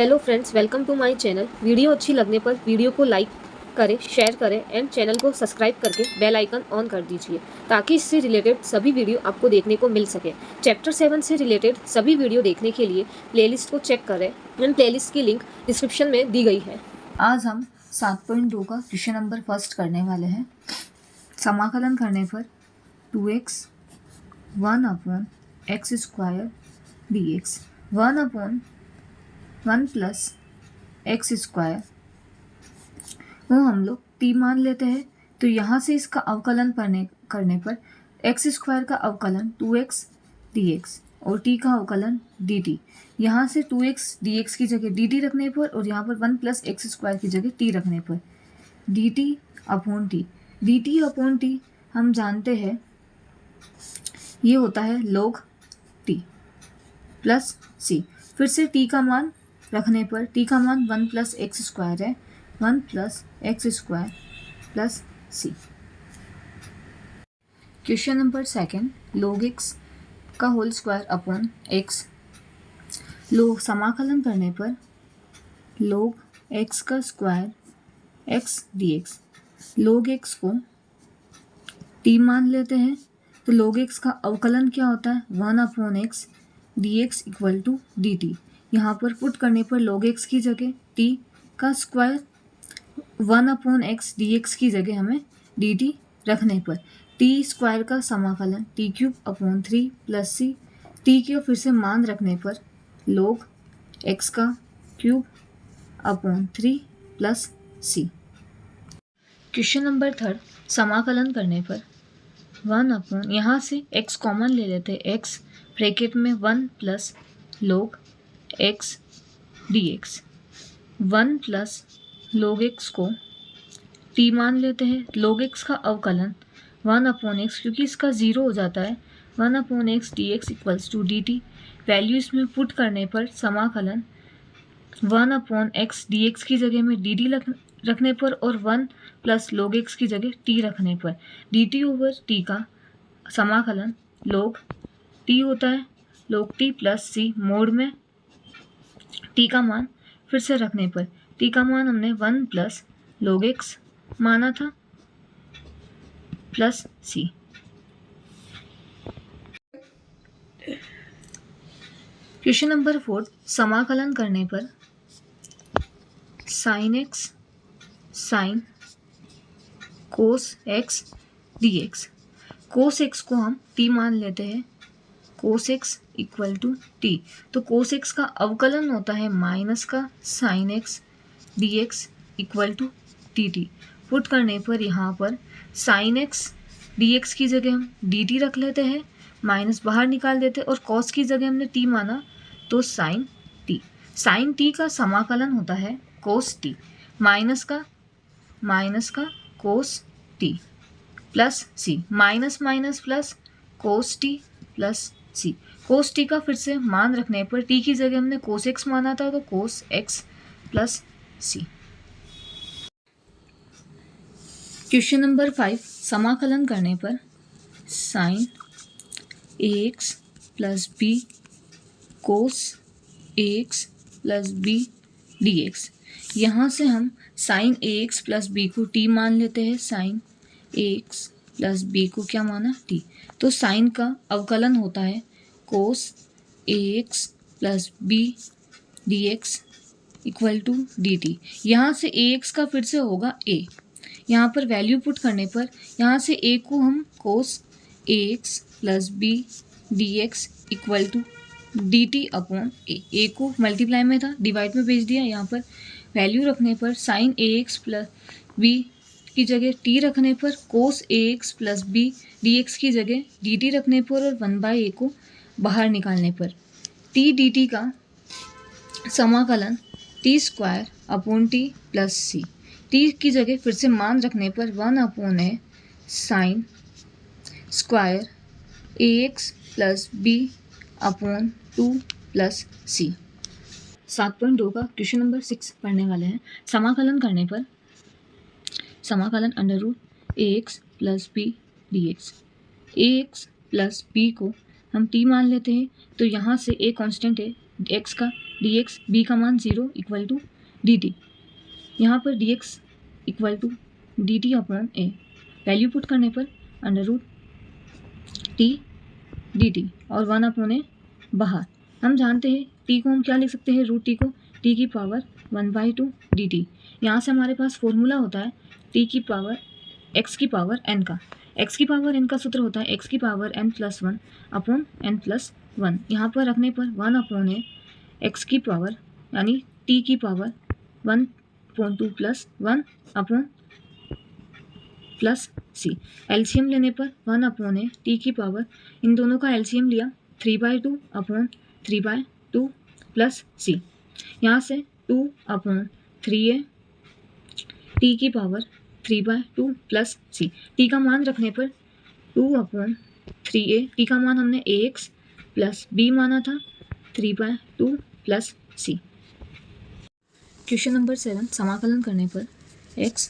Hello friends, welcome to my channel. Video अच्छी लगने पर वीडियो को लाइक करें, शेयर करें एंड चैनल को सब्सक्राइब करके बेल आइकन ऑन कर दीजिए ताकि इससे रिलेटेड सभी वीडियो आपको देखने को मिल सके। चैप्टर 7 से रिलेटेड सभी वीडियो देखने के लिए प्लेलिस्ट को चेक करें एंड प्लेलिस्ट की लिंक डिस्क्रिप्शन में दी गई है। आज हम 7.2 का क्वेश्चन नंबर फर्स्ट करने वाले हैं। समाकलन करने पर 2x 1/x² dx 1/1 + x² वो हम लोग t मान लेते हैं। तो यहाँ से इसका अवकलन करने पर x² का अवकलन 2x dx और t का अवकलन dt। यहाँ से 2x dx की जगह dt रखने पर और यहाँ पर 1 + x² की जगह t रखने पर dt/t हम जानते हैं ये होता है log t प्लस c। फिर से t का मान रखने पर t का मान 1 + x² है, 1 + x² plus c। Question number second, log x का होल स्क्वायर अपॉन x। लोग समाकलन करने पर log x का square x dx। log x को t मान लेते हैं तो log x का अवकलन क्या होता है 1/x dx = dt। यहाँ पर पुट करने पर log x की जगह t का स्क्वायर 1/x dx की जगह हमें dt रखने पर t² का समाकलन t³ + c। t के फिर से मान रखने पर log x का cube upon 3 + c। Question number third, समाकलन करने पर 1/, यहाँ से x कॉमन ले लेते हैं, x ब्रैकेट में 1 + log x dx 1 + log x को t मान लेते हैं। log x का अवकलन 1/x, क्योंकि इसका 0 हो जाता है, 1/x dx = dt। वैल्यू इसमें पुट करने पर समाकलन 1/x dx की जगह में dt रखने पर और 1 + log x की जगह t रखने पर dt/t का समाकलन log t होता है, log t + c मोड में t का मान फिर से रखने पर t का मान हमने 1 + log x माना था प्लस c। क्वेश्चन नंबर 4, समाकलन करने पर sin x sin cos x dx। cos x को हम t मान लेते हैं, cos x = t। तो cos x का अवकलन होता है माइनस का sin x dx = dt। Put करने पर यहाँ पर sin x dx की जगह हम dt रख लेते हैं, माइनस बाहर निकाल देते और cos की जगह हमने t माना तो sin t का समाकलन होता है cos t माइनस का cos t plus c, minus minus plus cos t plus c। cos t का फिर से मान रखने पर t की जगह हमने cos x माना था तो cos x plus c। Question number 5, समाकलन करने पर sin ax + b cos ax + b dx। यहाँ से हम sin ax + b को t मान लेते हैं, sin ax + b को क्या माना t। तो sin का अवकलन होता है cos ax + b dx = dt। यहाँ से ax का फिर से होगा a, यहाँ पर वैल्यू पुट करने पर यहाँ से a को हम cos ax + b dx = dt/a को मल्टीप्लाई में था, डिवाइड में भेज दिया। यहाँ पर वैल्यू रखने पर sin ax + b की जगह t रखने पर cos ax + b dx की जगह dt रखने पर और 1/a को बाहर निकालने पर t dt का समाकलन t² + c। t की जगह फिर से मान रखने पर 1/a sin square ax + b upon 2 + c। 7.2 का क्वेश्चन नंबर 6 पढ़ने वाले हैं। समाकलन करने पर समाकलन √ax + b dx। ax + b को हम t मान लेते हैं, तो यहाँ से a कांस्टेंट है, x का डी एक्स, बी का मान 0 इक्वल टू डी टी। यहाँ पर d x equal to d t upon a, value put करने पर under root t d t और 1 अपॉन ए बाहर। हम जानते हैं टी को हम क्या लिख सकते हैं, रूट टी को टी की पावर 1/2 डी टी। यहाँ से हमारे पास फॉर्मूला होता है टी की पावर एक्स की पावर एन का। एक्स की पावर एन का सूत्र होता है एक्स की power n plus 1 upon n plus 1। यहाँ पर रखने पर 1 अपॉन ए एक्स की पावर यानी टी की पावर 1/2 प्लस 1 अपॉन प्लस सी। एलसीएम लेने पर 1 अपॉन ए टी की पावर, इन दोनों का एलसीएम लिया 3/2 अपॉन 3/2 प्लस सी। यहाँ से 2 अपॉन 3a टी की पावर 3/2 प्लस सी। टी का मान रखने पर 2 अपॉन 3a, टी का मान हमने ax प्लस b माना था 3/2 प्लस सी। क्वेश्चन नंबर 7, समाकलन करने पर x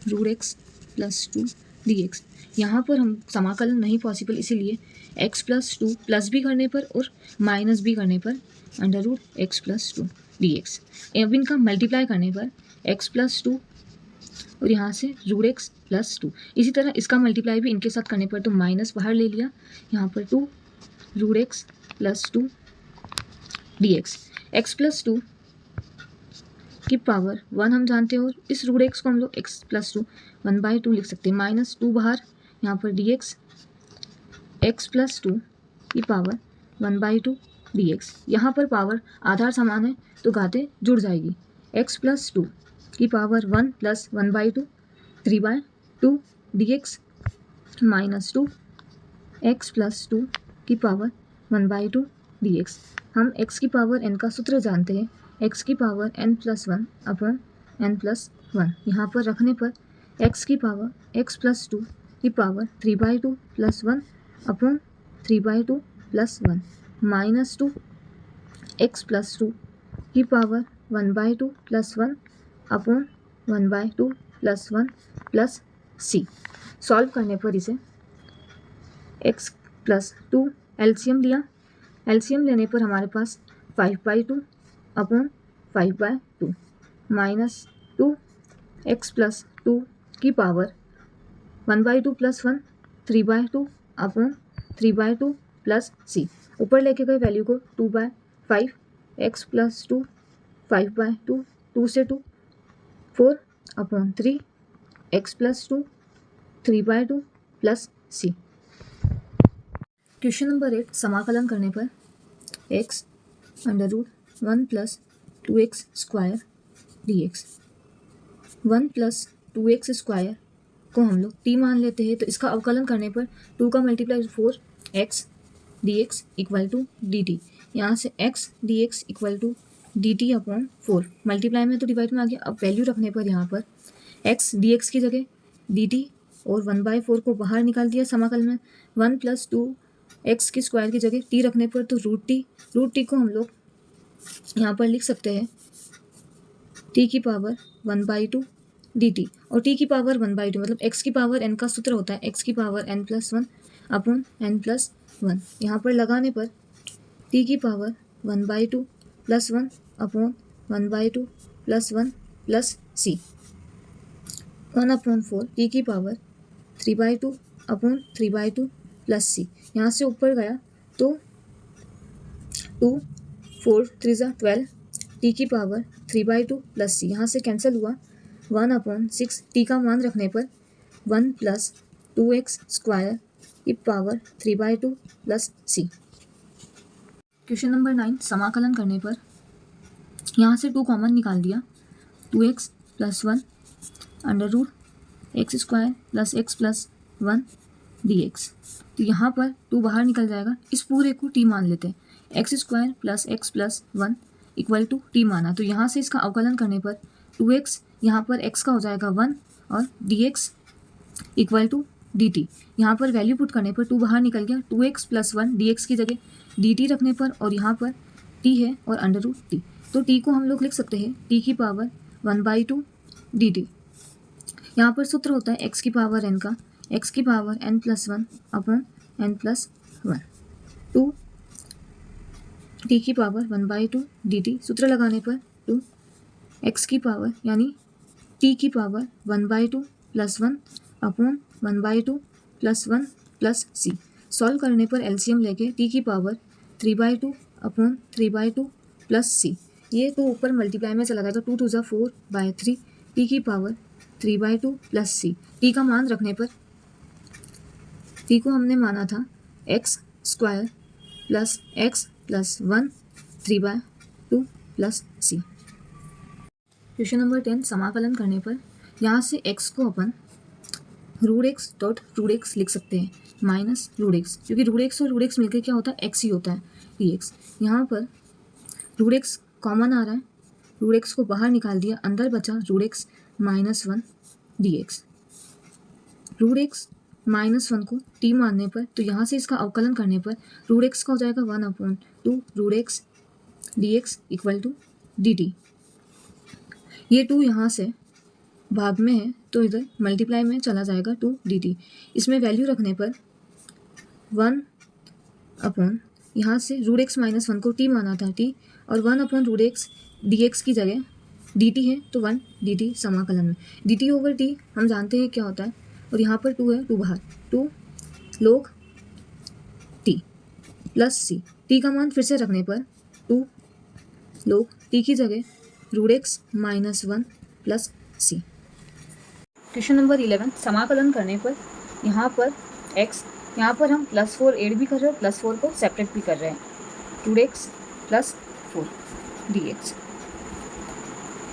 root x plus 2 d x. यहाँ पर हम समाकलन नहीं पॉसिबल, इसीलिए x प्लस 2 प्लस भी करने पर और माइनस भी करने पर under root x plus 2 d x. अब इनका मल्टीप्लाई करने पर x प्लस 2 और यहाँ से रूट एक्स प्लस 2। इसी तरह इसका मल्टीप्लाई भी इनके साथ करने पर तो माइनस बाहर ले लिया, यहाँ पर 2 root x plus 2 d x. X plus 2 की पावर 1 हम जानते हैं और इस रूट एक्स को हम लोग एक्स प्लस 2 1/2 लिख सकते हैं, माइनस 2 बाहर, यहाँ पर डी एक्स एक्स प्लस 2 की पावर 1/2 डी एक्स। यहाँ पर पावर आधार समान है तो घाते जुड़ जाएगी। एक्स प्लस 2 की power 1 plus 1/2 3/2 D x minus 2 x plus 2 की पावर 1/2 डी एक्स। हम x की पावर n का सूत्र जानते हैं, x की power n plus 1 upon n plus 1। यहाँ पर रखने पर x की पावर x प्लस 2 की power 3/2 plus 1 upon 3/2 plus 1 minus 2 x plus 2 की power 1/2 plus 1 upon 1/2 plus 1 plus c। Solve करने पर इसे x प्लस 2 एलसीएम लिया, एलसीएम लेने पर हमारे पास 5/2 अपॉन 5/2 माइनस 2 एक्स प्लस 2 की पावर 1/2 प्लस 1 3/2 अपॉन 3/2 प्लस सी। ऊपर लेके गए वैल्यू को 2/5 एक्स प्लस 2 5/2 2 से 2 4 अपॉन 3 एक्स प्लस 2 3/2 प्लस सी। क्वेश्चन नंबर 8, समाकलन करने पर x under root 1 plus 2x square d x. 1 plus 2x square को हम लोग t मान लेते हैं, तो इसका अवकलन करने पर 2 का multiply 4x d x equal to d t. यहाँ से x d x equal to d t upon 4, multiply में तो डिवाइड में आ गया। अब वैल्यू रखने पर यहाँ पर x डी एक्स की जगह डी टी और 1/4 को बाहर निकाल दिया समाकलन में। 1 प्लस 2 एक्स की स्क्वायर की जगह टी रखने पर तो रूट टी को हम लोग यहाँ पर लिख सकते हैं टी की पावर 1/2 डी टी। और टी की पावर 1/2 मतलब एक्स की पावर एन का सूत्र होता है एक्स की power n plus 1 upon n plus 1। यहाँ पर लगाने पर टी की power 1/2 plus 1 upon 1/2 plus 1 plus c. 1/4 t की पावर 3/2 अपॉन 3/2 प्लस सी। यहाँ से ऊपर गया तो 2 4 3 12 टी की पावर 3/2 प्लस सी। यहाँ से कैंसिल हुआ 1/6 टी का मान रखने पर 1 प्लस 2x स्क्वायर की पावर 3/2 प्लस सी। क्वेश्चन नंबर 9, समाकलन करने पर यहाँ से 2 कॉमन निकाल दिया, 2x plus 1 under root x square plus x plus 1 d x. तो यहाँ पर 2 बाहर निकल जाएगा, इस पूरे को t मान लेते हैं। X square plus x plus 1 equal to t माना, तो यहाँ से इसका अवकलन करने पर 2x यहाँ पर x का हो जाएगा 1 और dx इक्वल टू dt। यहाँ पर वैल्यू पुट करने पर 2 बाहर निकल गया, 2x प्लस 1 dx की जगह dt रखने पर और यहाँ पर t है और अंडर रूट टी, तो t को हम लोग लिख सकते हैं t की पावर 1/2 dt। यहाँ पर सूत्र होता है x की पावर n का, x की power n plus 1 upon n plus 1। 2 T की पावर 1/2 dt, सूत्र लगाने पर 2 x की पावर यानी t की power 1/2 plus 1 upon 1/2 plus 1 plus c। Solve करने पर एलसीएम लेके t की पावर 3/2 अपॉन 3/2 प्लस c। ये तो ऊपर मल्टीप्लाई में चला गया, तो 2 2 ज़ा 4/3 t की पावर 3/2 प्लस c। t का मान रखने पर t को हमने माना था x² plus x plus 1 3/2 plus c। Question number 10, समाकलन करने पर यहाँ से x को अपन √x लिख सकते हैं माइनस √x, क्योंकि √x और √x मिलकर क्या होता है, x ही होता है dx। यहाँ पर √x कॉमन आ रहा है, √x को बाहर निकाल दिया, अंदर बचा √x minus 1 dx। √x minus 1 को t मानने पर, तो यहाँ से इसका अवकलन करने पर √x का हो जाएगा 1/2 √x dx equal to dt। ये 2 यहाँ से भाग में है तो इधर मल्टीप्लाई में चला जाएगा 2 dt। इसमें वैल्यू रखने पर 1/, यहाँ से √x माइनस 1 को t माना था t, और 1/√x dx की जगह dt है तो 1 dt समाकलन में dt ओवर t हम जानते हैं क्या होता है, और यहाँ पर 2 है, 2 बाहर, 2 log t plus c। t का मान फिर से रखने पर 2 log t की जगह √x minus 1 plus c। Question number 11, समाकलन करने पर यहाँ पर x, यहाँ पर हम +4 ऐड भी कर रहे हैं, +4 को सेपरेट भी कर रहे हैं, 2x प्लस 4 dx।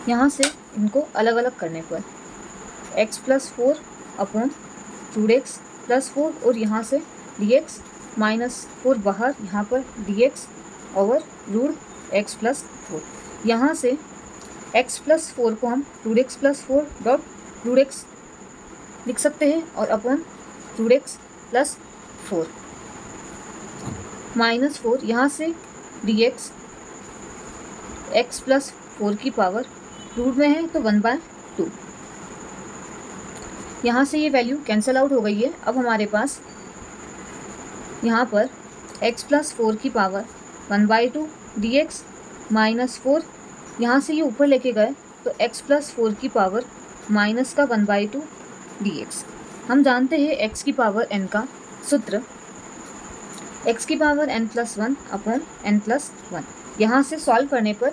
यहाँ से इनको अलग अलग करने पर x plus 4 upon 2x plus 4, और यहाँ से dx माइनस 4 बाहर, यहाँ पर dx ओवर √x प्लस 4। यहाँ से x प्लस 4 को हम √x प्लस 4 डॉट √x लिख सकते हैं, और अपॉन √x प्लस 4 माइनस 4, यहाँ से dx x प्लस 4 की पावर रूट में है तो 1/2। यहाँ से ये वैल्यू कैंसिल आउट हो गई है। अब हमारे पास यहाँ पर x प्लस 4 की पावर 1/2 dx माइनस 4, यहाँ से ये ऊपर लेके गए तो x प्लस 4 की पावर माइनस का 1/2 dx। हम जानते हैं x की पावर n का सूत्र x की power n plus 1 upon n plus 1। यहाँ से सॉल्व करने पर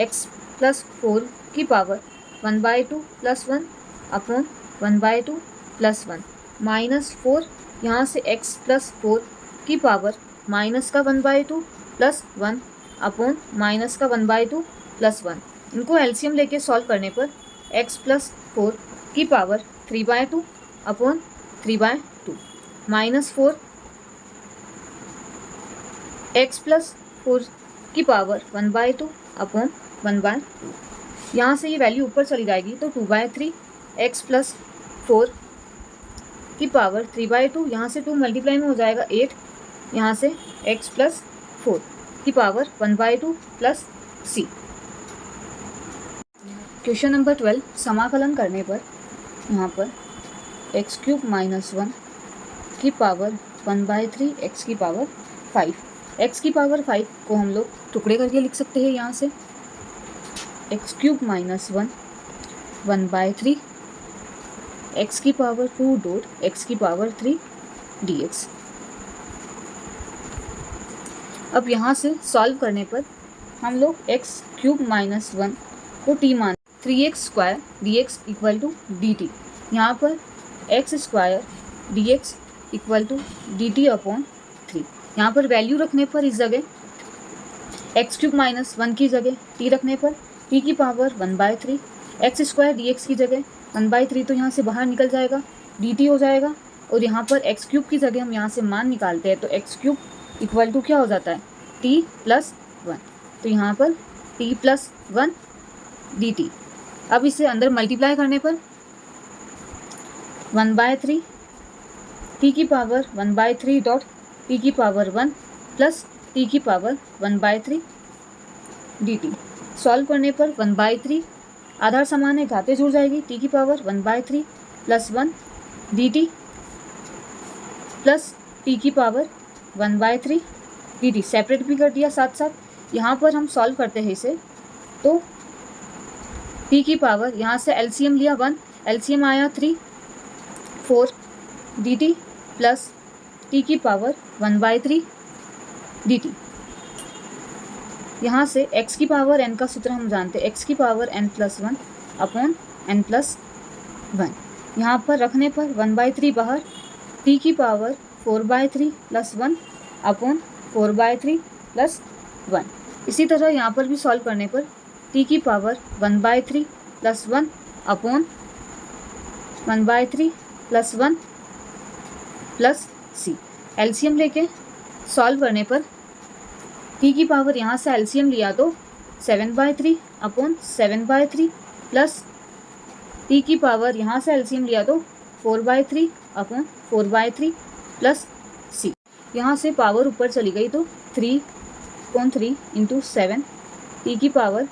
x प्लस 4 की power 1/2 plus 1 upon 1/2 plus 1 minus 4, यहाँ से x प्लस 4 की पावर माइनस का 1/2 प्लस 1 अपॉन माइनस का 1/2 प्लस 1। इनको एलसीएम लेके सॉल्व करने पर x प्लस 4 की power 3/2 upon 3/2 minus 4, x plus 4 की पावर 1/2 अपॉन 1/2। यहाँ से ये वैल्यू ऊपर चली जाएगी तो 2/3 x प्लस 4 की पावर 3/2, यहाँ से 2 मल्टीप्लाई में हो जाएगा 8, यहाँ से x प्लस 4 की power 1/2 plus c। Question number 12, समाकलन करने पर यहाँ पर x³ माइनस 1 की पावर 1/3 x की पावर 5। x की पावर 5 को हम लोग टुकड़े करके लिख सकते हैं, यहाँ से x³ माइनस 1 1/3 x की पावर 2 डॉट x की पावर 3 dx। अब यहाँ से सॉल्व करने पर हम लोग x³ माइनस 1 को t मान 3x² dx equal to dt। यहाँ पर x² dx equal to dt upon 3। यहाँ पर वैल्यू रखने पर इस जगह x³ माइनस 1 की जगह t रखने पर t की पावर 1/3 x² dx की जगह 1/3, तो यहाँ से बाहर निकल जाएगा dt हो जाएगा, और यहाँ पर x³ की जगह हम यहाँ से मान निकालते हैं तो x³ इक्वल टू क्या हो जाता है t प्लस 1, तो यहाँ पर t प्लस 1 dt। अब इसे अंदर मल्टीप्लाई करने पर 1/3 t की पावर 1/3 डॉट t की पावर 1 प्लस t की पावर 1/3 dt। सॉल्व करने पर 1/3 आधार समान है, घाते जुड़ जाएगी, t की power 1/3 plus 1 dt plus t की पावर 1/3 डी टी सेपरेट भी कर दिया साथ साथ। यहाँ पर हम सॉल्व करते हैं इसे, तो टी की पावर यहाँ से एलसीएम लिया 1, एलसीएम आया 3, 4 डी टी प्लस टी की पावर 1/3 डी टी। यहाँ से x की पावर n का सूत्र हम जानते हैं, x की पावर n+1 अपॉन n+1। यहाँ पर रखने पर 1/3 बाहर, t की पावर 4/3 + 1 अपॉन 4/3 + 1। इसी तरह यहाँ पर भी सॉल्व करने पर t की power 1/3 + 1 upon 1/3 + 1 plus c। LCM लेके सॉल्व करने पर t की पावर यहाँ से एलसीएम लिया तो 7/3 अपॉन 7/3 प्लस t की पावर यहाँ से एलसीएम लिया तो 4/3 अपॉन 4/3 प्लस c। यहाँ से पावर ऊपर चली गई तो 3/3 × 7 t की पावर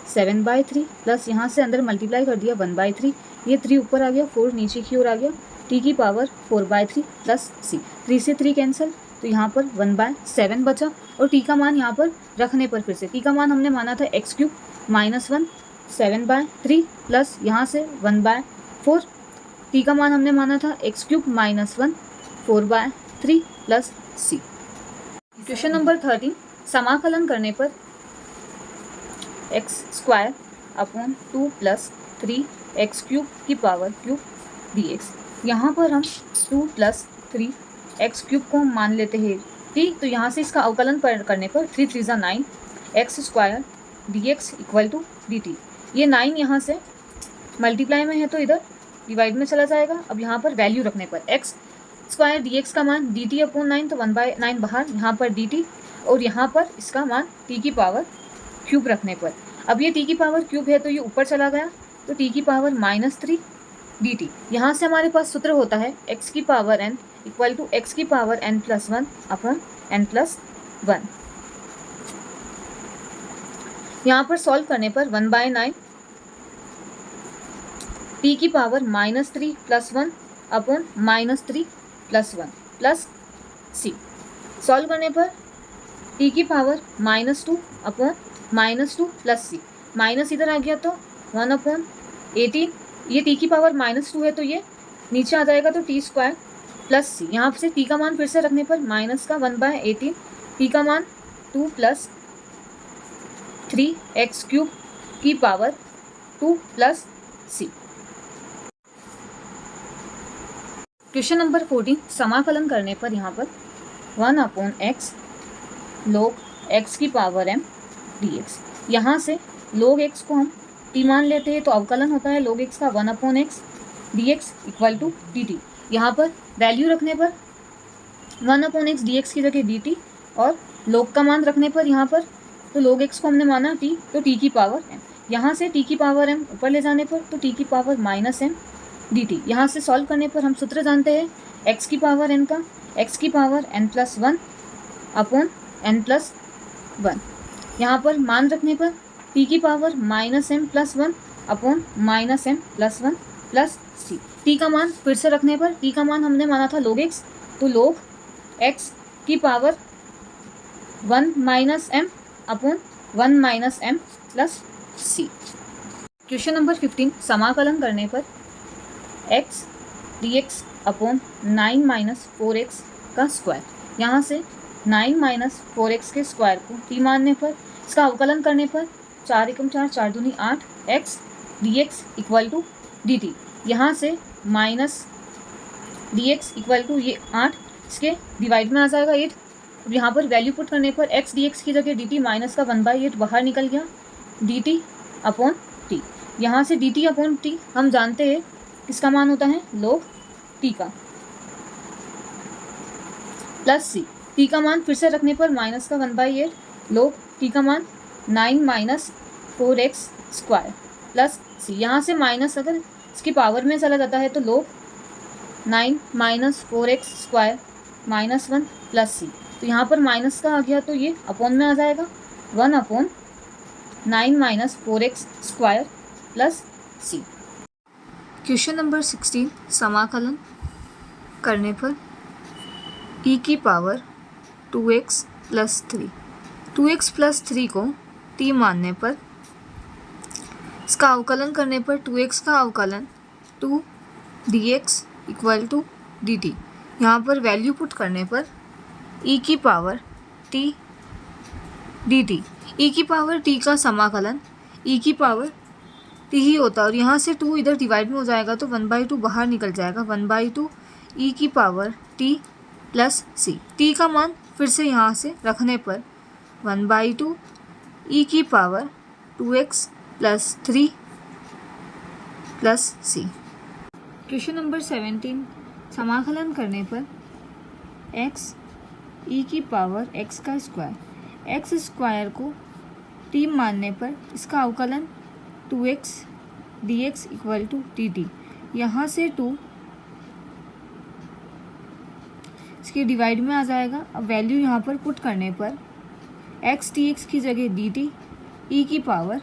7/3 प्लस यहाँ से अंदर मल्टीप्लाई कर दिया 1/3, ये 3 ऊपर आ गया, 4 नीचे की ओर आ गया, t की पावर 4/3 प्लस c। 3 से 3 कैंसिल, तो यहाँ पर 1/7 बचा। और t का मान यहाँ पर रखने पर फिर से t का मान हमने माना था x³ -1 7/3 प्लस यहाँ से 1/4, t का मान हमने माना था x³ -1 4/3 plus c। Question number 13, समाकलन करने पर x² अपॉन 2 + 3x³ की पावर क्यूब dx। यहाँ पर हम 2 + 3x³ को मान लेते हैं ठीक, तो यहाँ से इसका अवकलन करने पर 3 3 = 9 x² dx = dt। ये 9 यहाँ से मल्टीप्लाई में है तो इधर डिवाइड में चला जाएगा। अब यहाँ पर वैल्यू रखने पर x² dx का मान dt/9, तो 1/9 बाहर, यहाँ पर dt, और यहाँ पर इसका मान t की पावर क्यूब रखने पर। अब ये t की पावर क्यूब है तो ये ऊपर चला गया, तो t की पावर -3 dt। यहाँ से हमारे पास सूत्र होता है x की पावर n = x की पावर n+1 अपॉन n+1। यहाँ पर सॉल्व करने पर 1/9 t की power -3 + 1 upon -3 + 1 plus c। Solve करने पर t की power -2 upon -2 plus c, minus इधर आ गया तो 1/18, ये t की पावर -2 है तो ये नीचे आ जाएगा, तो t² प्लस c। यहाँ से t का मान फिर से रखने पर माइनस का 1/18, t का मान 2 + 3x³ की power 2 plus c। Question number 14, समाकलन करने पर यहाँ पर 1/x log x की पावर m dx। यहाँ से log x को हम t मान लेते हैं तो अवकलन होता है log x का 1/x dx = dt। यहाँ पर वैल्यू रखने पर 1/x dx की जगह dt, और log का मान रखने पर यहाँ पर तो log x को हमने माना t, तो t की पावर m। यहाँ से t की पावर m ऊपर ले जाने पर तो t की पावर -m dt। यहाँ से सॉल्व करने पर हम सूत्र जानते हैं x की पावर n का, x की पावर n+1 अपॉन n+1। यहाँ पर मान रखने पर t की power -m+1 upon -m+1 plus c। t का मान फिर से रखने पर t का मान हमने माना था log x, तो log x की power 1 - m upon 1 - m plus c। Question number 15, समाकलन करने पर x dx अपॉन 9 - 4x का स्क्वायर। यहाँ से 9 - 4x के स्क्वायर को t मानने पर इसका अवकलन करने पर 4 × 4 = 4 दूनी 8 x dx = dt। यहाँ से माइनस dx = ये 8, इसके डिवाइड में आ जाएगा 8। अब यहाँ पर वैल्यू पुट करने पर x dx की जगह dt माइनस का 1/8 बाहर निकल गया, dt अपॉन t। यहाँ से dt अपॉन t हम जानते हैं किसका मान होता है log t का, प्लस c। t का मान फिर से रखने पर माइनस का 1/8 log t का मान 9 - 4x स्क्वायर प्लस c। यहाँ से माइनस अगर इसकी पावर में चला जाता है तो log 9 - 4x square -1 plus c। तो यहाँ पर माइनस का आ गया तो ये अपॉन में आ जाएगा, 1/9 - 4x square plus c। Question number 16, समाकलन करने पर e की power 2x plus 3, 2x plus 3 को t मानने पर इसका अवकलन करने पर 2x का अवकलन 2 dx इक्वल टू dt। यहाँ पर वैल्यू पुट करने पर e की पावर t dt, e की पावर t का समाकलन e की पावर t ही होता है और यहाँ से 2 इधर डिवाइड में हो जाएगा तो 1/2 बाहर निकल जाएगा, 1/2 e की power t plus c। t का मान फिर से यहाँ से रखने पर 1/2 e की power 2x plus 3 plus c। Question number 17, समाकलन करने पर x e की पावर x का स्क्वायर, x स्क्वायर को t मानने पर इसका अवकलन 2x dx equal to dt। यहाँ से 2 इसके डिवाइड में आ जाएगा। अब वैल्यू यहाँ पर पुट करने पर x dx की जगह dt, e की पावर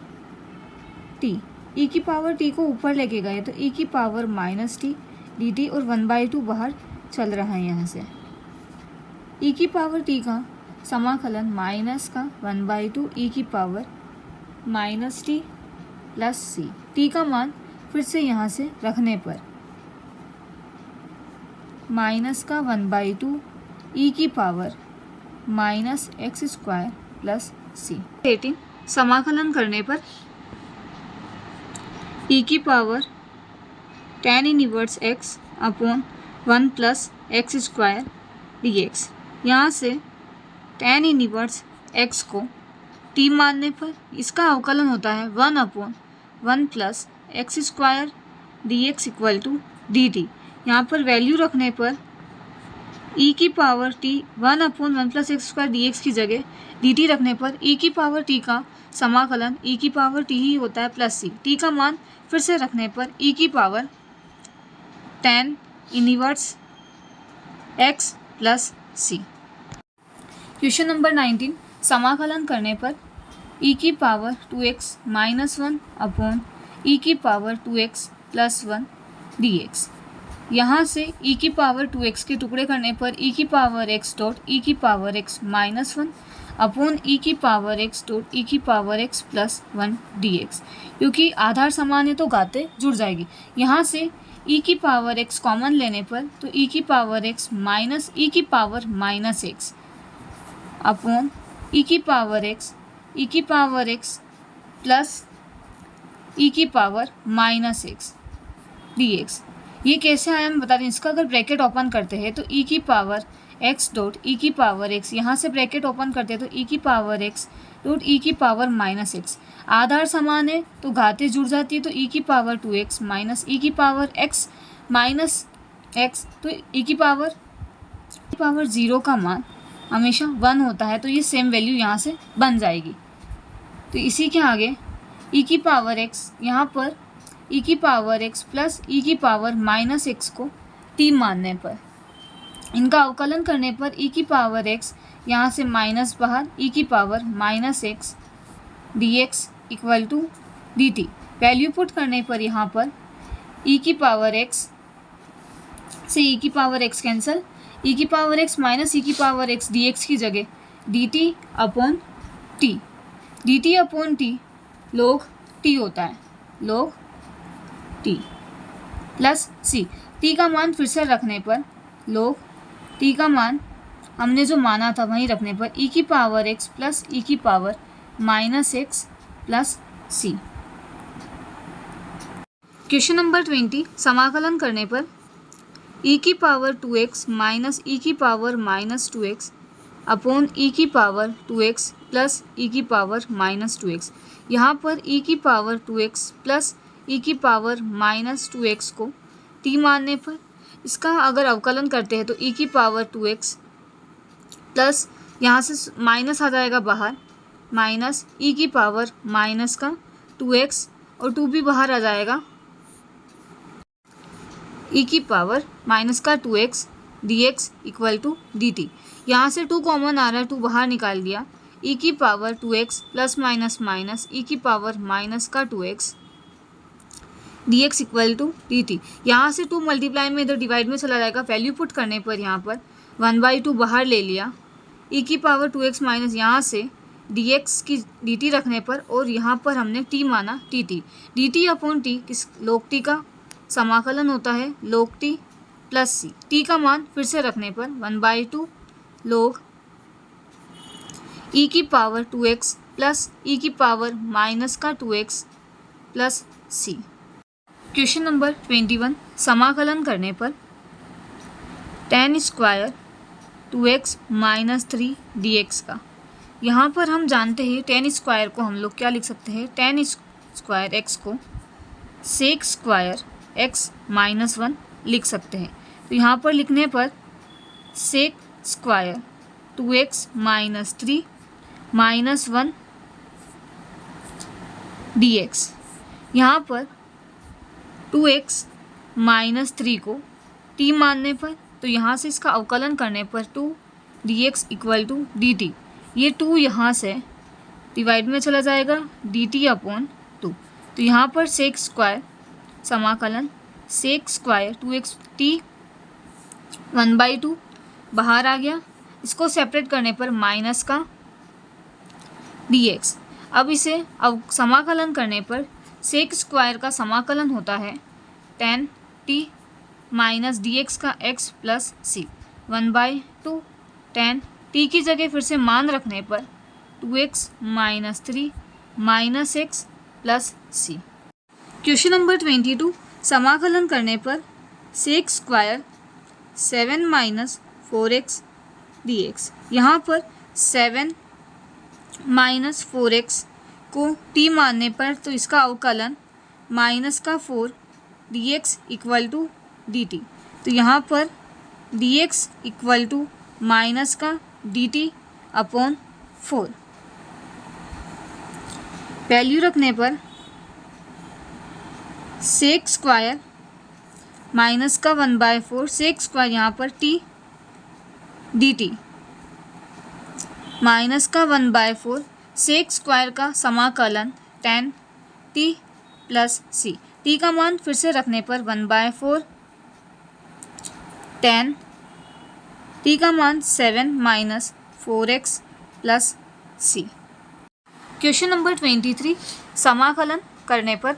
t, e की पावर t को ऊपर लेके गए तो e की पावर माइनस t dt और 1/2 बाहर चल रहा है यहाँ से। e की पावर t का समाकलन माइनस का 1/2 e की power minus t plus c। t का मान फिर से यहाँ से रखने पर माइनस का 1/2 e की power minus x square plus c। 18, समाकलन करने पर e की power tan inverse x upon 1 plus x square dx। यहाँ से tan इनवर्स x को t मानने पर इसका अवकलन होता है 1/1 plus x square dx equal to dt। यहाँ पर वैल्यू रखने पर e की power t 1/1 plus x square dx की जगह dt रखने पर e की पावर t का समाकलन e की पावर t ही होता है प्लस c। t का मान फिर से रखने पर e की power tan inverse x plus c। Question number 19, समाकलन करने पर e की power 2x minus 1 upon e की पावर 2x प्लस 1 dx। यहाँ से e की पावर 2x के टुकड़े करने पर e की पावर x डॉट e की power x minus 1 upon e की पावर x डॉट e की पावर x प्लस 1 dx। क्योंकि आधार समान है तो घातें जुड़ जाएगी। यहाँ से e की पावर x कॉमन लेने पर तो e की पावर x माइनस e की power minus x upon e की पावर x प्लस e की पावर माइनस x dx। ये कैसे आया हम बता दें। इसका अगर ब्रैकेट ओपन करते हैं तो e की पावर x डॉट e की पावर x, यहाँ से ब्रैकेट ओपन करते हैं तो e की पावर x डॉट e की पावर माइनस x। आधार समान है तो घातें जुड़ जाती है तो e की पावर 2x माइनस e की पावर x माइनस x, तो e की पावर 0 का मान हमेशा 1 होता है तो ये सेम वैल्यू यहाँ से बन जाएगी। तो इसी के आगे e की पावर x, यहाँ पर e की पावर x प्लस e की पावर माइनस x को t मानने पर इनका अवकलन करने पर e की पावर x यहाँ से माइनस बाहर e की power minus x dx equal to dt। Value put करने पर यहाँ पर e की पावर x से e की पावर x कैंसिल, e की पावर x माइनस e की पावर x dx की जगह dt upon t, dt upon t log t होता है, log t plus c। t का मान फिर से रखने पर log t का मान हमने जो माना था वहीं रखने पर e की पावर x प्लस e की power minus x plus c। Question number 20, समाकलन करने पर e की पावर 2x माइनस e की power minus 2x upon e की पावर 2x प्लस e की पावर माइनस 2x। यहाँ पर e की पावर 2x प्लस e की पावर माइनस 2x को t मानने पर इसका अगर अवकलन करते हैं तो e की पावर 2x प्लस यहाँ से माइनस आ जाएगा बाहर, माइनस e की पावर माइनस का 2x और 2 भी बाहर आ जाएगा, e की पावर माइनस का 2x dx equal to dt। यहाँ से 2 कॉमन आ रहा है, 2 बाहर निकाल दिया, e की power 2x plus minus minus e की पावर माइनस का 2x dx equal to dt। यहाँ से 2 मल्टीप्लाई में इधर डिवाइड में चला जाएगा। वैल्यू पुट करने पर यहाँ पर 1/2 बाहर ले लिया, ई की पावर 2x माइनस यहाँ से dx की dt रखने पर, और यहाँ पर हमने t माना dt। dt अपॉन टी किस log t का समाकलन होता है, log t plus c। t का मान फिर से रखने पर 1/2 log e की पावर 2x प्लस e की पावर माइनस का 2x plus c। Question number 21, समाकलन करने पर tan square 2x minus 3 dx का। यहाँ पर हम जानते हैं tan स्क्वायर को हम लोग क्या लिख सकते हैं, tan स्क्वायर x को sec स्क्वायर x माइनस 1 लिख सकते हैं। तो यहाँ पर लिखने पर sec square 2x minus 3 minus 1 dx। यहाँ पर 2x माइनस 3 को t मानने पर, तो यहाँ से इसका अवकलन करने पर 2 dx इक्वल टू dt। ये 2 यहाँ से डिवाइड में चला जाएगा, dt अपॉन 2। तो यहाँ पर सेक स्क्वायर समाकलन सेक स्क्वायर 2x t 1/2 बाहर आ गया। इसको सेपरेट करने पर माइनस का dx। अब इसे समाकलन करने पर सेक स्क्वायर का समाकलन होता है tan t माइनस dx का x plus c 1/2 tan t की जगह फिर से मान रखने पर 2x minus 3 minus x plus c। Question number 22, समाकलन करने पर sec square 7 minus 4x dx। यहाँ पर 7 माइनस 4x को t मानने पर, तो इसका अवकलन माइनस का 4 dx इक्वल टू dt। तो यहाँ पर dx इक्वल टू माइनस का dt अपॉन 4। वैल्यू रखने पर सेक स्क्वायर माइनस का 1/4 सेक स्क्वायर यहाँ पर t dt माइनस का 1/4 सेक स्क्वायर का समाकलन tan t plus c। t का मान फिर से रखने पर 1/4 tan t का मान 7 minus 4x plus c। Question number 23, समाकलन करने पर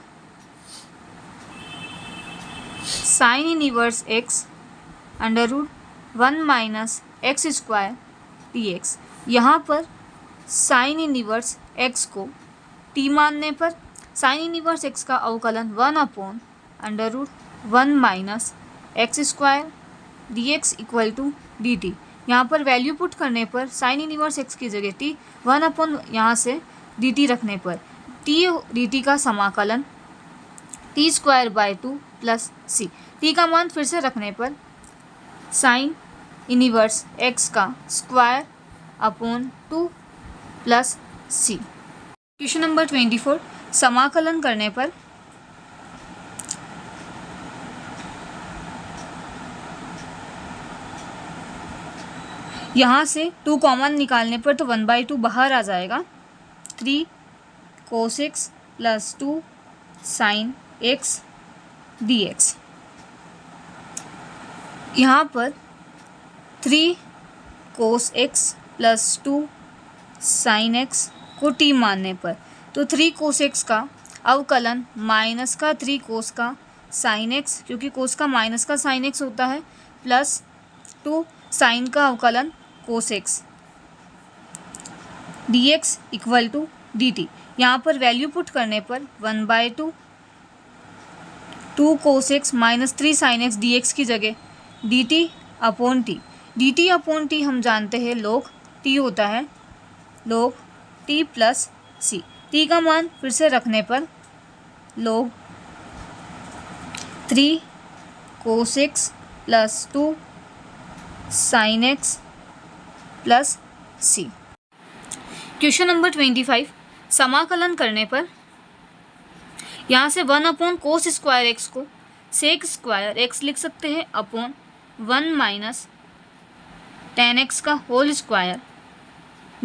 sine inverse x under root 1 minus x square dx। यहाँ पर साइन इनवर्स x को t मानने पर साइन इनवर्स x का अवकलन 1 upon under root 1 minus x square dx equal to dt। यहाँ पर वैल्यू पुट करने पर साइन इनवर्स x की जगह t 1 अपॉन यहाँ से dt रखने पर t dt का समाकलन t square by 2 plus c। t का मान फिर से रखने पर साइन इनवर्स x का square upon 2 plus c। Question number 24, समाकलन करने पर यहाँ से 2 कॉमन निकालने पर तो 1/2 बाहर आ जाएगा। 3 cos x plus 2 sin x dx। यहाँ पर 3 cos x plus 2 sin x को t मानने पर, तो 3 cos x का अवकलन माइनस का 3 cos का sin x, क्योंकि cos का माइनस का sin x होता है, प्लस 2 sin का अवकलन cos x dx equal to dt। यहाँ पर वैल्यू पुट करने पर 1/2 2 cos x minus 3 sin x dx की जगह dt upon t। dt upon t हम जानते हैं log t होता है, log t plus c। t का मान फिर से रखने पर log 3 cos x plus 2 sin x plus c। Question number 25, समाकलन करने पर यहाँ से 1 अपॉन कोस स्क्वायर x को सेक स्क्वायर x लिख सकते हैं अपॉन 1 माइनस tan x का होल स्क्वायर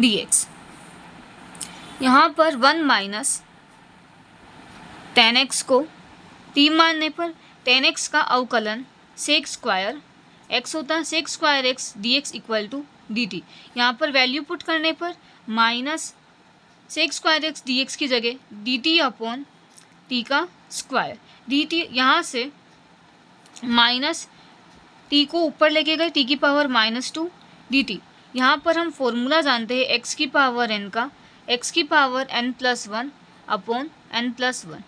dx। यहाँ पर 1 माइनस tan x को t मानने पर tan x का अवकलन सेक स्क्वायर x होता है, sec square x dx equal to d t. यहाँ पर वैल्यू पुट करने पर minus sec square x d x की जगह डी टी अपॉन टी का स्क्वायर। डी टी यहाँ से माइनस टी को ऊपर लेके गए, टी की पावर -2 डी टी। यहाँ पर हम फॉर्मूला जानते हैं एक्स की पावर n का, एक्स की पावर n+1 अपॉन n+1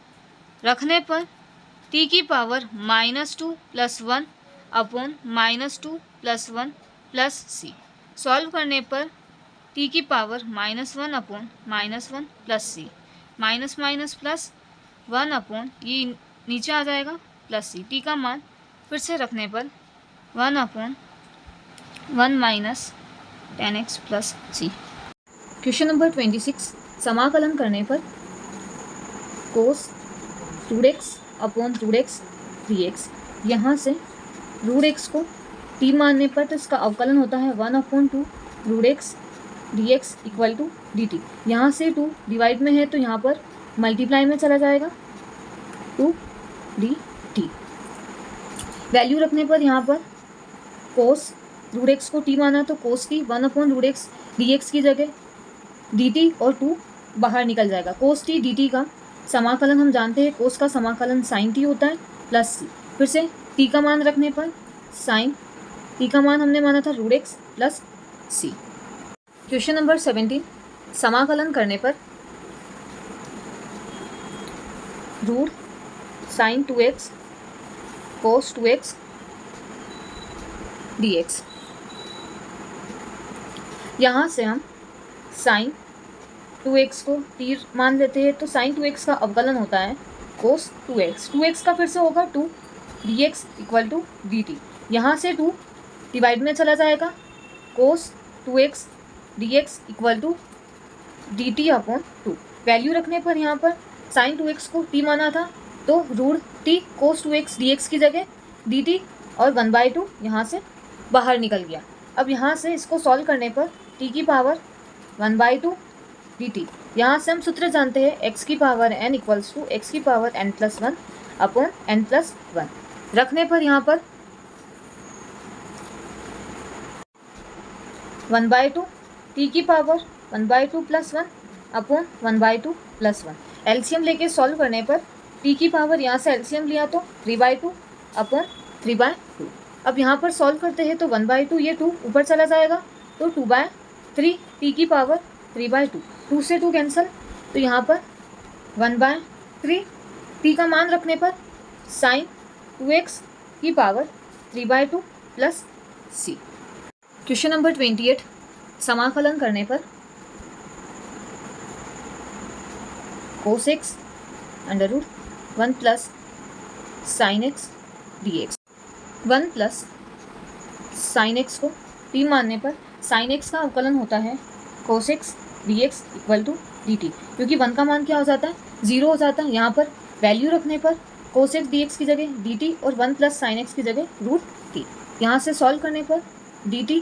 रखने पर टी की पावर -2 + 1 अपॉन -2 + 1 प्लस सी। सॉल्व करने पर टी की पावर -1 अपॉन -1 प्लस सी, माइनस माइनस प्लस 1 अपॉन ये नीचे आ जाएगा प्लस सी। टी का मान फिर से रखने पर 1 अपॉन 1 - 10x प्लस सी। क्वेश्चन नंबर 26 समाकलन करने पर कोस √x अपॉन √x 3x। यहाँ से √x को t मानने पर तो इसका अवकलन होता है 1/2 √x dx equal to dt। यहाँ से 2 डिवाइड में है तो यहाँ पर मल्टीप्लाई में चला जाएगा 2 dt। वैल्यू रखने पर यहाँ पर कोस √x को t माना तो कोस की 1/√x dx की जगह dt और 2 बाहर निकल जाएगा। कोस t dt का समाकलन हम जानते हैं, कोस का समाकलन साइन t होता है प्लस सी। फिर से t का मान रखने पर साइन t का मान हमने माना था √x प्लस सी। क्वेश्चन नंबर 17 समाकलन करने पर रूट साइन 2x कोस 2x dx। यहाँ से हम साइन 2x को t मान लेते हैं तो साइन 2x का अवकलन होता है कोस 2x। 2x का फिर से होगा 2 dx इक्वल टू dt। यहाँ से 2 डिवाइड में चला जाएगा, cos 2x dx equal to dt upon 2। Value रखने पर यहाँ पर साइन 2x को t माना था तो रूट t कोस 2x dx की जगह dt और 1/2 यहाँ से बाहर निकल गया। अब यहाँ से इसको सॉल्व करने पर t की पावर 1/2 dt। यहाँ से हम सूत्र जानते हैं x की power n equals to x की पावर n+1 अपॉन n+1 रखने पर यहाँ पर 1/2 t की पावर 1/2 + 1 अपॉन 1/2 + 1। एलसीएम लेके सॉल्व करने पर t की पावर यहाँ से एलसीएम लिया तो 3/2 अपॉन 3/2। अब यहाँ पर सॉल्व करते हैं तो 1/2 ये 2 ऊपर चला जाएगा तो 2/3 t की पावर 3/2। 2 से 2 कैंसिल तो यहाँ पर 1/3 t का मान रखने पर साइन 2x की पावर 3/2 प्लस सी। क्वेश्चन नंबर 28 समाकलन करने पर कोस x √1 plus sine x dx। 1 plus sine x को t मानने पर साइन x का अवकलन होता है cos x dx equal to dt। क्योंकि 1 का मान क्या हो जाता है 0 हो जाता है। यहाँ पर वैल्यू रखने पर कोस x dx की जगह dt और 1 प्लस साइन x की जगह रूट t। यहाँ से सॉल्व करने पर dt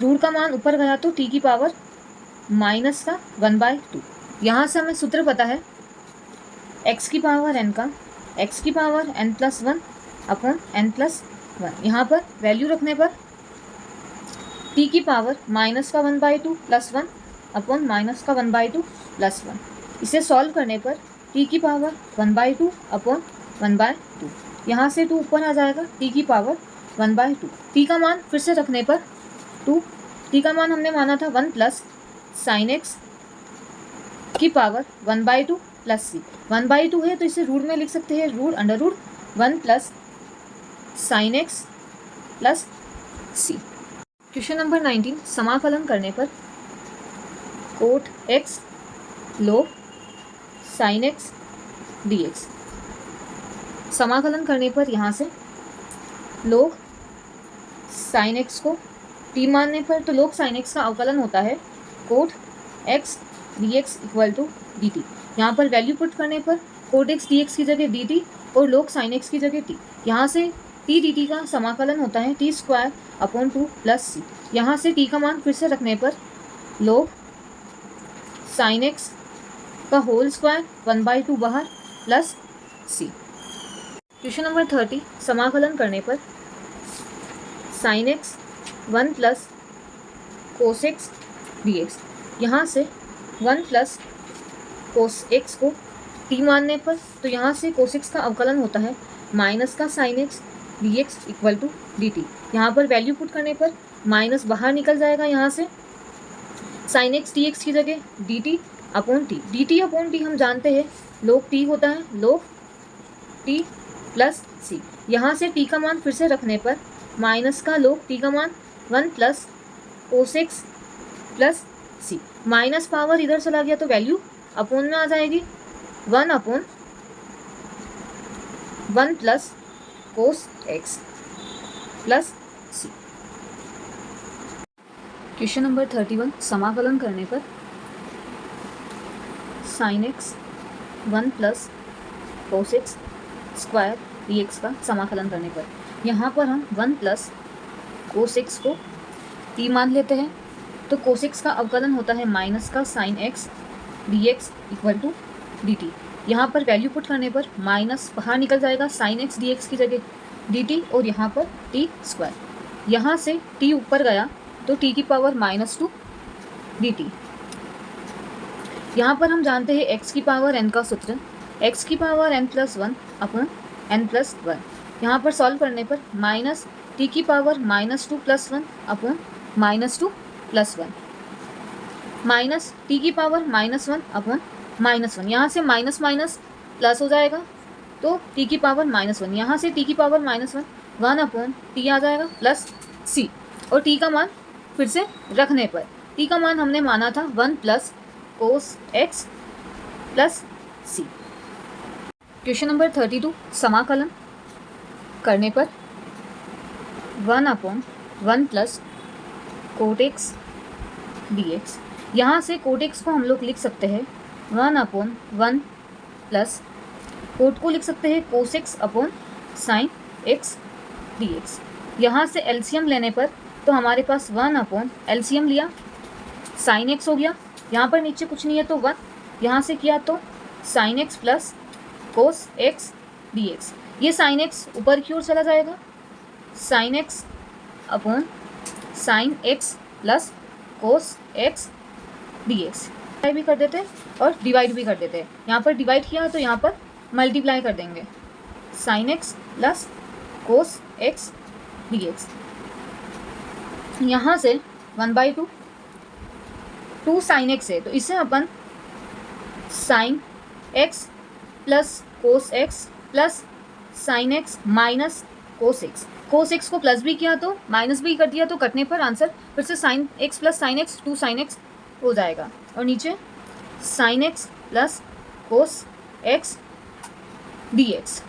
रूट का मान ऊपर गया तो t की पावर माइनस का 1/2। यहाँ से हमें सूत्र पता है x की पावर n का, x की पावर n+1 अपॉन n+1। यहाँ पर वैल्यू रखने पर t की पावर माइनस का 1/2 + 1 अपॉन माइनस का 1/2 + 1। इसे सॉल्व करने पर t की पावर 1/2 अपॉन 1/2। यहाँ से 2 ऊपर आ जाएगा, t की पावर 1/2। t का मान फिर से रखने पर 2, t का मान हमने माना था 1 प्लस साइन x की पावर 1/2 प्लस सी। 1/2 है तो इसे रूट में लिख सकते हैं, √1 प्लस साइन x प्लस सी। क्वेश्चन नंबर 19 समाकलन करने पर cot x log sine x dx। समाकलन करने पर यहाँ से log साइन x को t मानने पर तो log साइन x का अवकलन होता है cot x dx equal to dt। यहाँ पर वैल्यू पुट करने पर कोट x dx की जगह dt और log साइन x की जगह t। यहाँ से t dt का समाकलन होता है t² अपॉन 2 प्लस सी। यहाँ से t का मान फिर से रखने पर log साइन x का होल स्क्वायर 1/2 बाहर प्लस सी। क्वेश्चन नंबर 30 समाकलन करने पर sine x 1 plus cos x d x. यहाँ से 1 प्लस कोस एक्स को टी मानने पर तो यहाँ से कोस एक्स का अवकलन होता है माइनस का sine x d x equal to d t. यहाँ पर वैल्यू पुट करने पर माइनस बाहर निकल जाएगा, यहाँ से साइन एक्स डी एक्स की जगह d t upon T. D t upon T हम जानते हैं लोग टी होता है, लोग टी प्लस सी। यहाँ से टी का मान फिर से रखने पर माइनस का लोग टी का मान 1 प्लस कोस एक्स प्लस सी। माइनस पावर इधर चला गया तो वैल्यू अपॉन में आ जाएगी 1 upon 1 plus cos x plus सी। क्वेश्चन नंबर 31 समाकलन करने पर sine x 1 plus cos x square d x का समाकलन करने पर यहाँ पर हम 1 प्लस कोस एक्स को टी मान लेते हैं, तो कोस एक्स का अवकलन होता है माइनस का sine x d x equal to d t. यहाँ पर वैल्यू पुट करने पर माइनस बाहर निकल जाएगा, साइन एक्स डी एक्स की जगह डी टी और यहाँ पर टी स्क्वायर। यहाँ से टी ऊपर गया तो टी की पावर -2 डी टी। यहाँ पर हम जानते हैं एक्स की पावर n का सूत्र, एक्स की पावर n+1 अपॉन n+1। यहाँ पर सॉल्व करने पर माइनस टी की पावर -2 + 1 अपॉन -2 + 1 माइनस टी की पावर -1 अपॉन -1। यहाँ से माइनस माइनस प्लस हो जाएगा तो टी की पावर -1। यहाँ से टी की पावर -1 1 अपॉन टी आ जाएगा प्लस सी। और टी का मान फिर से रखने पर टी का मान हमने माना था 1 प्लस कोस एक्स प्लस सी। क्वेश्चन नंबर 32 समाकलन करने पर 1 upon 1 plus cot x d x. यहाँ से कोट एक्स को हम लोग लिख सकते हैं 1 अपॉन 1 प्लस कोट को लिख सकते हैं cos x upon sine x d x. यहाँ से एलसीएम लेने पर तो हमारे पास 1 अपॉन एलसीएम लिया साइन एक्स हो गया, यहाँ पर नीचे कुछ नहीं है तो 1, यहाँ से किया तो sign x plus cos x d x. ये साइन एक्स ऊपर की ओर चला जाएगा, sine x upon sine x plus cos x d x भी कर देते और डिवाइड भी कर देते हैं। यहाँ पर डिवाइड किया तो यहाँ पर मल्टीप्लाई कर देंगे, sine x plus cos x d x. यहाँ से 1/2 2 साइन एक्स है तो इसे अपन sine x plus cos x plus sine x minus cos x. Cos x को प्लस भी किया तो माइनस भी कर दिया तो कटने पर आंसर फिर से sign x plus sine x 2 sine x हो जाएगा। और नीचे sign x plus cos x d x.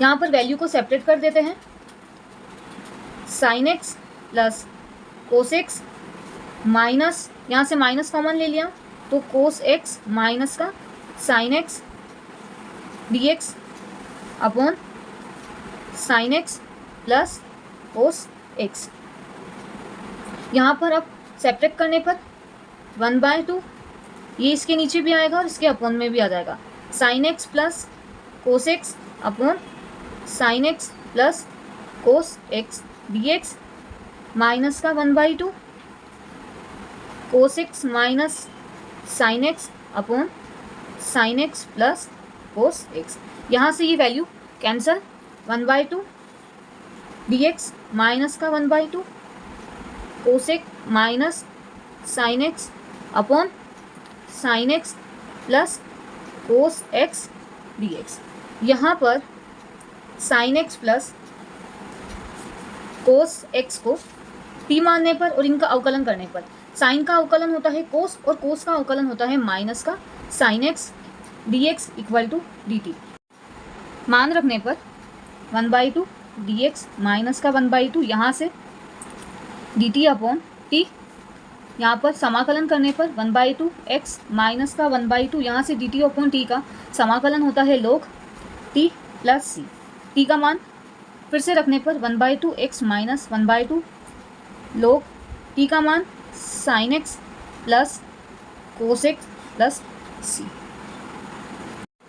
यहाँ पर वैल्यू को सेपरेट कर देते हैं, sign x plus cos x minus, यहाँ से माइनस कॉमन ले लिया तो कोस एक्स माइनस का sine x d x upon sine x plus cos x. यहाँ पर अब सेपरेट करने पर 1/2 ये इसके नीचे भी आएगा और इसके अपॉन में भी आ जाएगा, sign x plus cos x upon sine x plus cos x d x minus का 1/2 cos x minus sine x upon sine x plus cos x. यहाँ से ये value cancel, 1/2 D x minus का 1/2 cos x minus sine x upon sine x plus cos x d x. यहाँ पर sine x plus cos x को t मानने पर और इनका अवकलन करने पर साइन का अवकलन होता है कोस और कोस का अवकलन होता है माइनस का sine x d x equal to d t. मान रखने पर 1/2 डी एक्स माइनस का 1/2 यहाँ से डी टी अपॉन टी। यहाँ पर समाकलन करने पर 1/2 एक्स माइनस का 1/2 यहाँ से डी टी अपॉन टी का समाकलन होता है log टी प्लस सी। टी का मान फिर से रखने पर 1/2 एक्स माइनस 1/2 log टी का मान sine x plus cos x plus सी।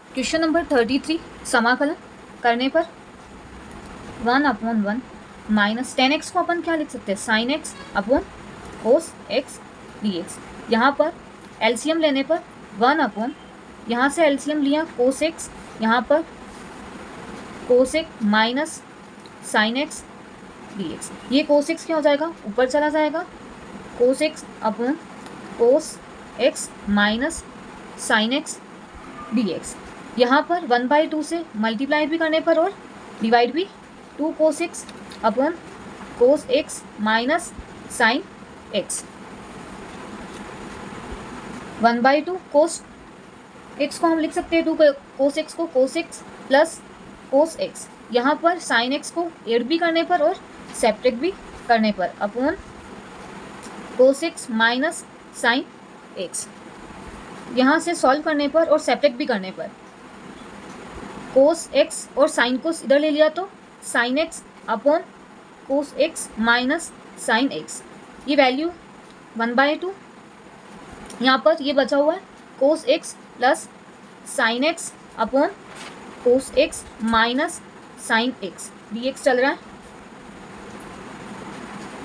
क्वेश्चन नंबर 33 समाकलन करने पर 1/1 माइनस 10x को अपन क्या लिख सकते हैं, साइन एक्स अपॉन कोस एक्स dx। यहाँ पर एलसीएम लेने पर 1 अपॉन, यहाँ से एलसीएम लिया कोस एक्स, यहाँ पर cos x minus sine x dx। ये कोस एक्स क्या हो जाएगा, ऊपर चला जाएगा, cos x upon cos x minus sine x dx। यहाँ पर 1/2 से मल्टीप्लाई भी करने पर और डिवाइड भी, 2 cos x upon cos x minus sine x. 1/2 कोस एक्स को हम लिख सकते हैं 2 कोस एक्स को कोस एक्स प्लस कोस एक्स, यहाँ पर साइन एक्स को एड भी करने पर और सेप्रेट भी करने पर upon cos x minus sine x. यहाँ से सॉल्व करने पर और सेप्रेट भी करने पर कोस एक्स और साइन कोस इधर ले लिया तो sine x upon cos x minus sine x. ये वैल्यू 1/2, यहाँ पर ये बचा हुआ है cos x plus sine x upon cos x minus sine x dx चल रहा है।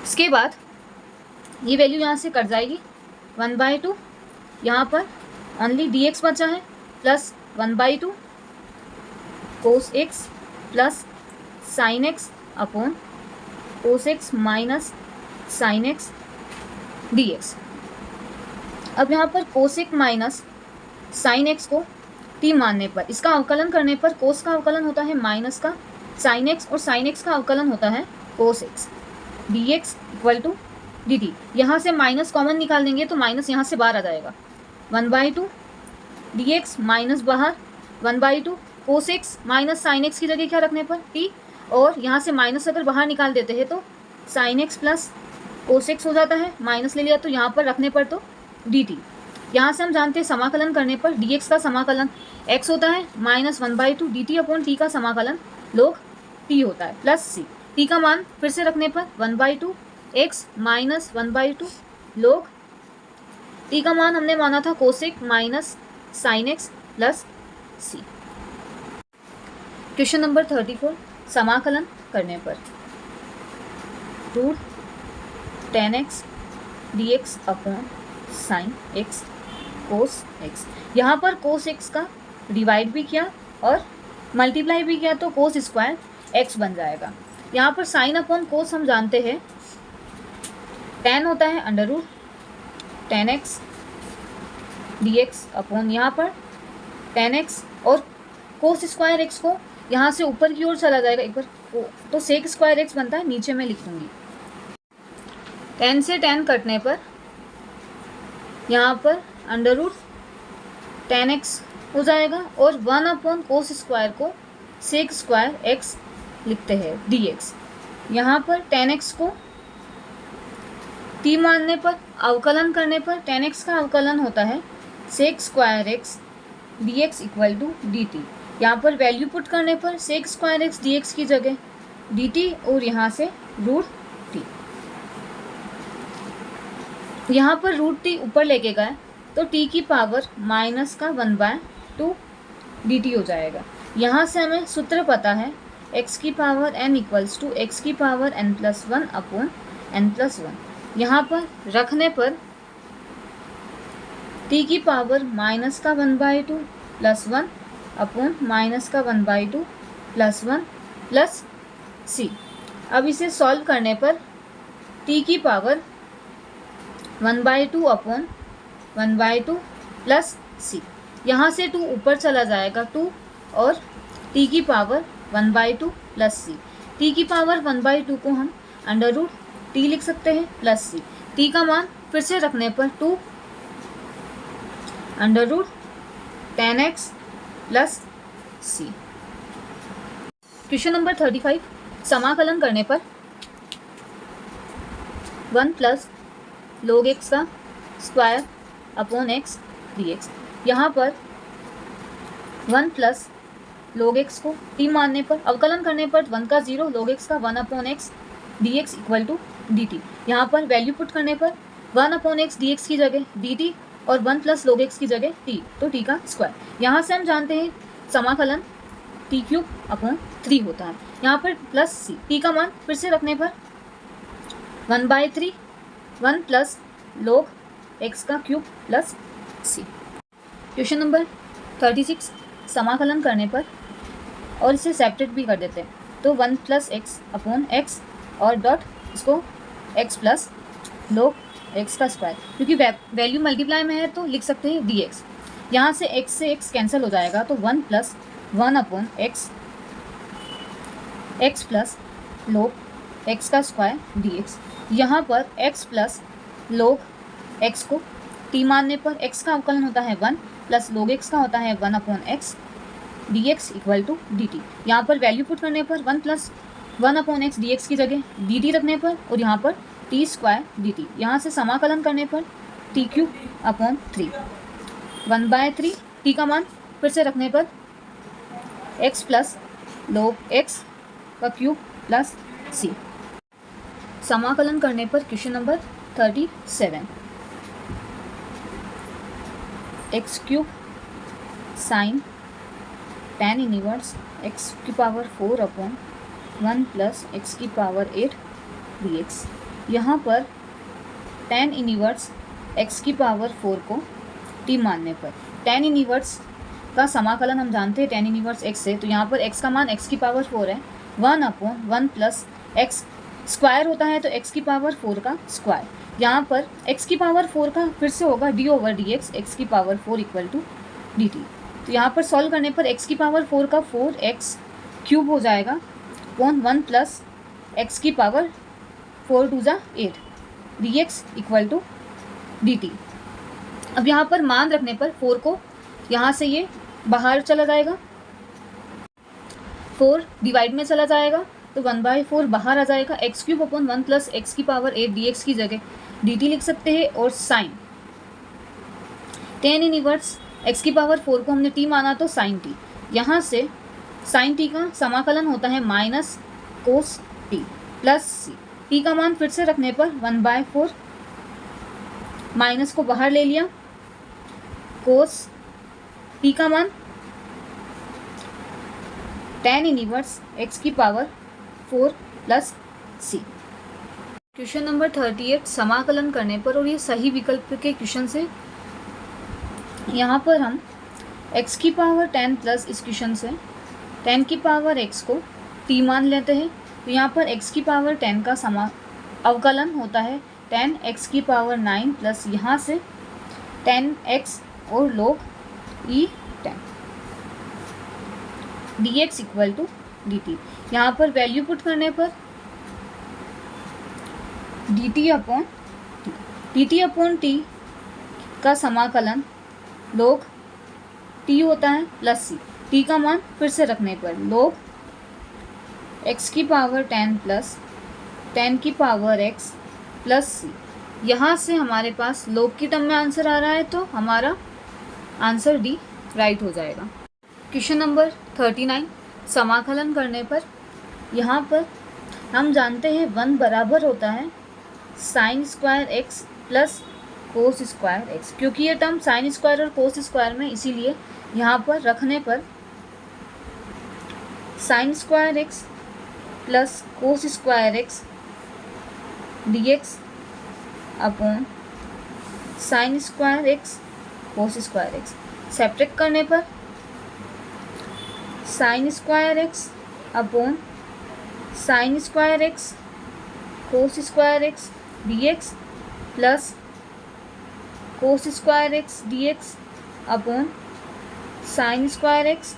इसके बाद ये वैल्यू यहाँ से कट जाएगी, 1/2, यहाँ पर ओनली dx बचा है प्लस 1/2 कोस x plus sine x upon cos x minus sine x dx। अब यहाँ पर cos x minus sine x को t मानने पर, इसका अवकलन करने पर कोस का अवकलन होता है माइनस का साइन एक्स और साइन एक्स का अवकलन होता है cos x dx equal to dt। यहाँ से माइनस कॉमन निकाल देंगे तो माइनस यहाँ से बाहर आ जाएगा, 1/2 dx माइनस बाहर 1/2 cos x minus sine x की जगह क्या रखने पर t, और यहाँ से माइनस अगर बाहर निकाल देते हैं तो sign x plus cos x हो जाता है, माइनस ले लिया तो यहाँ पर रखने पर तो dt। यहाँ से हम जानते हैं समाकलन करने पर dx का समाकलन x होता है माइनस 1/2 dt अपॉन t का समाकलन log t होता है प्लस c। t का मान फिर से रखने पर 1/2 x माइनस 1/2 log t का मान हमने माना था cosec minus sine x plus c। Question number 34, समाकलन करने पर root 10x dx upon sine x cos x. यहाँ पर कोस एक्स का डिवाइड भी किया और मल्टीप्लाई भी किया तो कोस स्क्वायर एक्स बन जाएगा। यहाँ पर साइन अपॉन कोस हम जानते हैं 10 होता है under root 10x dx upon यहाँ पर 10x और कोस स्क्वायर एक्स को यहाँ से ऊपर की ओर चला जाएगा एक बार तो सेक स्क्वायर एक्स बनता है, नीचे में लिखूंगी। 10 से 10 कटने पर यहाँ पर अंडर रूट 10x हो जाएगा और 1 अपॉन कोस स्क्वायर को सेक स्क्वायर एक्स लिखते हैं dx। यहाँ पर 10x को t मानने पर अवकलन करने पर 10x का अवकलन होता है sec square x dx equal to dt। यहाँ पर वैल्यू पुट करने पर सेक स्क्वायर एक्स dx की जगह dt और यहाँ से रूट t। यहाँ पर रूट t ऊपर लेके गए तो t की पावर माइनस का 1/2 dt हो जाएगा। यहाँ से हमें सूत्र पता है x की power n equals to x की पावर n+1 अपॉन n+1। यहाँ पर रखने पर t की पावर माइनस का 1/2 प्लस 1 अपॉन माइनस का 1/2 प्लस 1 प्लस c। अब इसे सॉल्व करने पर t की पावर 1/2 अपॉन 1/2 प्लस c। यहाँ से 2 ऊपर चला जाएगा 2 और t की पावर 1/2 प्लस c। t की पावर 1/2 को हम अंडर रूट t लिख सकते हैं प्लस c। t का मान फिर से रखने पर 2 under root 10x plus c। Question number 35, समाकलन करने पर 1 प्लस log x का स्क्वायर अपॉन x dx। यहाँ पर 1 प्लस log x को t मानने पर अवकलन करने पर 1 का 0 log x का 1 upon x dx equal to dt। यहाँ पर वैल्यू पुट करने पर 1 अपॉन x dx की जगह dt और 1 प्लस log x की जगह t तो t का स्क्वायर। यहाँ से हम जानते हैं समाकलन t³ अपॉन 3 होता है। यहाँ पर प्लस c। t का मान फिर से रखने पर 1/3 1 प्लस log x का cube plus c। Question number 36 समाकलन करने पर, और इसे सेपरेट भी कर देते हैं, तो 1 प्लस एक्स अपॉन एक्स और डॉट इसको x प्लस log x का स्क्वायर, क्योंकि वैल्यू मल्टीप्लाई में है तो लिख सकते हैं dx। यहाँ से x कैंसिल हो जाएगा, तो 1 plus 1 upon x plus log x का स्क्वायर dx। यहाँ पर x प्लस log x को t मानने पर x का अवकलन होता है 1 प्लस log x का होता है 1 upon x dx equal to dt। यहाँ पर वैल्यू पुट करने पर 1 प्लस 1 अपॉन x dx की जगह dt रखने पर, और यहाँ पर t स्क्वायर dt। यहाँ से समाकलन करने पर t क्यूब अपॉन 3 1/3 t का मान फिर से रखने पर x प्लस log x का क्यूब प्लस c। समाकलन करने पर question number 37 x cube sign tan inverse x की पावर 4 अपॉन 1 प्लस x की पावर 8 dx। यहाँ पर tan इनवर्स x की पावर 4 को t मानने पर, tan इनवर्स का समाकलन हम जानते हैं tan इनवर्स x से, तो यहाँ पर x का मान x की पावर 4 है, 1 अपॉन 1 प्लस x स्क्वायर होता है तो x की पावर 4 का स्क्वायर। यहाँ पर x की पावर 4 का फिर से होगा d ओवर dx, x की पावर 4 इक्वल टू dt। तो यहाँ पर सॉल्व करने पर x की पावर 4 का 4x क्यूब हो जाएगा अपॉन 1 प्लस x की पावर 4 टू जा 8 dx इक्वल टू dt। अब यहाँ पर मान रखने पर 4 को यहाँ से ये बाहर चला जाएगा, 4 डिवाइड में चला जाएगा, तो 1/4 बाहर आ जाएगा। x cube upon 1 plus x की पावर 8 dx की जगह dt लिख सकते हैं, और साइन tan इनवर्स x की पावर 4 को हमने t माना तो साइन t। यहाँ से साइन t का समाकलन होता है minus cos t plus c। t का मान फिर से रखने पर 1/4 माइनस को बाहर ले लिया, कोस t का मान tan इनवर्स x की power 4 plus c। Question number 38 समाकलन करने पर, और ये सही विकल्प के क्वेश्चन से, यहाँ पर हम x की पावर 10 प्लस इस क्वेश्चन से 10 की पावर x को t मान लेते हैं, तो यहाँ पर x की पावर 10 का अवकलन होता है 10x की पावर 9 प्लस यहाँ से 10x और log e 10 dx equal to dt। यहाँ पर वैल्यू पुट करने पर dt अपॉन t का समाकलन log t होता है प्लस c। t का मान फिर से रखने पर log x की पावर 10 प्लस 10 की पावर x प्लस c। यहाँ से हमारे पास log की टर्म में आंसर आ रहा है, तो हमारा आंसर डी राइट हो जाएगा। क्वेश्चन नंबर 39 समाकलन करने पर, यहाँ पर हम जानते हैं 1 बराबर होता है sign square x plus cos square x, क्योंकि ये टर्म साइन स्क्वायर और कोस स्क्वायर में, इसीलिए यहाँ पर रखने पर sine square x plus cos square x dx upon sine square x cos square x। Separate करने पर sine square x upon sine square x cos square x dx plus cos square x dx upon sine square x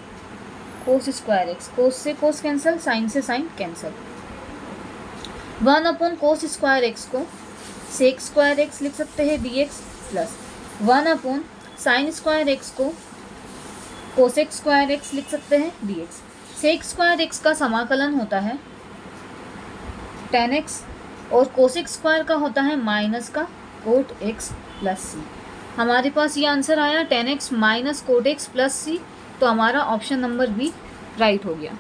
cos square x। Cos से cos cancel, sine से sine cancel. 1 upon cos square x को sec square x लिख सकते हैं dx plus 1 upon sine square x को cosec square x लिख सकते हैं dx। सेक स्क्वायर x का समाकलन होता है tan x, और कोसेक स्क्वायर का होता है माइनस का कोट x प्लस c। हमारे पास ये आंसर आया tan x minus cot x plus c, तो हमारा ऑप्शन नंबर बी राइट हो गया।